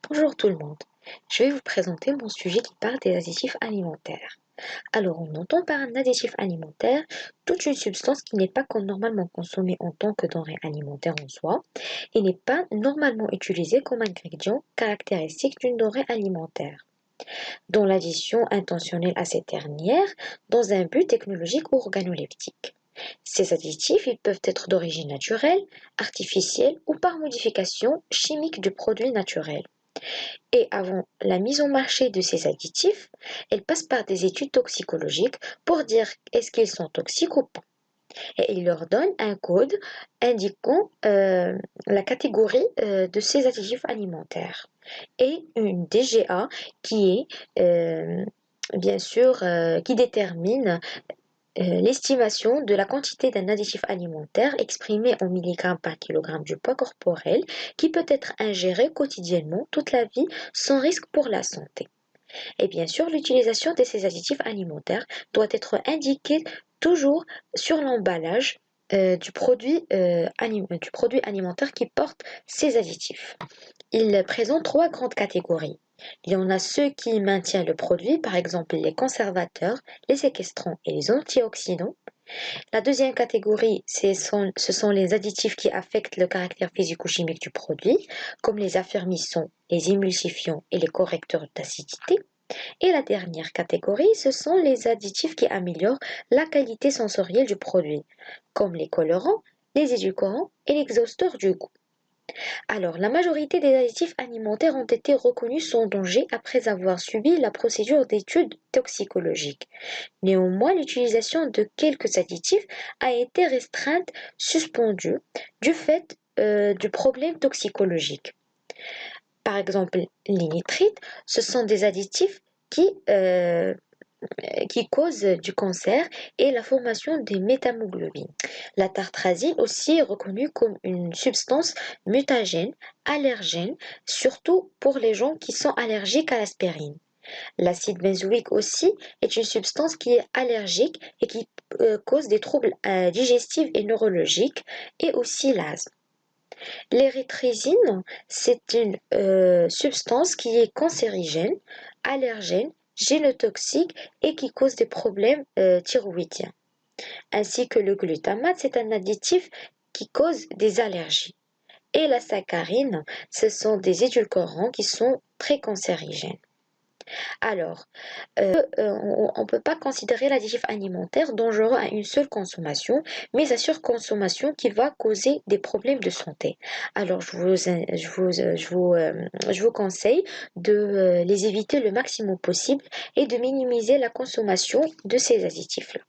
Bonjour tout le monde, je vais vous présenter mon sujet qui parle des additifs alimentaires. Alors on entend par un additif alimentaire toute une substance qui n'est pas normalement consommée en tant que denrée alimentaire en soi et n'est pas normalement utilisée comme ingrédient caractéristique d'une denrée alimentaire, dont l'addition intentionnelle à cette dernière dans un but technologique ou organoleptique. Ces additifs ils peuvent être d'origine naturelle, artificielle ou par modification chimique du produit naturel. Et avant la mise en marché de ces additifs, elle passe par des études toxicologiques pour dire est-ce qu'ils sont toxiques ou pas. Et il leur donne un code indiquant la catégorie de ces additifs alimentaires. Et une DGA qui est bien sûr qui détermine l'estimation de la quantité d'un additif alimentaire exprimé en milligrammes par kilogramme du poids corporel qui peut être ingéré quotidiennement toute la vie sans risque pour la santé. Et bien sûr, l'utilisation de ces additifs alimentaires doit être indiquée toujours sur l'emballage du produit alimentaire qui porte ces additifs. Il présente trois grandes catégories. Il y en a ceux qui maintiennent le produit, par exemple les conservateurs, les séquestrants et les antioxydants. La deuxième catégorie, ce sont les additifs qui affectent le caractère physico-chimique du produit, comme les affermissants, les émulsifiants et les correcteurs d'acidité. Et la dernière catégorie, ce sont les additifs qui améliorent la qualité sensorielle du produit, comme les colorants, les édulcorants et l'exhausteur du goût. Alors, la majorité des additifs alimentaires ont été reconnus sans danger après avoir subi la procédure d'études toxicologiques. Néanmoins, l'utilisation de quelques additifs a été restreinte, suspendue, du fait du problème toxicologique. Par exemple, les nitrites, ce sont des additifs qui causent du cancer et la formation des méthamoglobines. La tartrazine aussi est reconnue comme une substance mutagène, allergène, surtout pour les gens qui sont allergiques à l'aspirine. L'acide benzoïque aussi est une substance qui est allergique et qui cause des troubles digestifs et neurologiques et aussi l'asthme. L'érythrésine, c'est une substance qui est cancérigène, allergène, génotoxique et qui cause des problèmes thyroïdiens. Ainsi que le glutamate, c'est un additif qui cause des allergies. Et la saccharine, ce sont des édulcorants qui sont très cancérigènes. Alors, on ne peut pas considérer l'additif alimentaire dangereux à une seule consommation, mais à surconsommation qui va causer des problèmes de santé. Alors, je vous conseille de les éviter le maximum possible et de minimiser la consommation de ces additifs-là.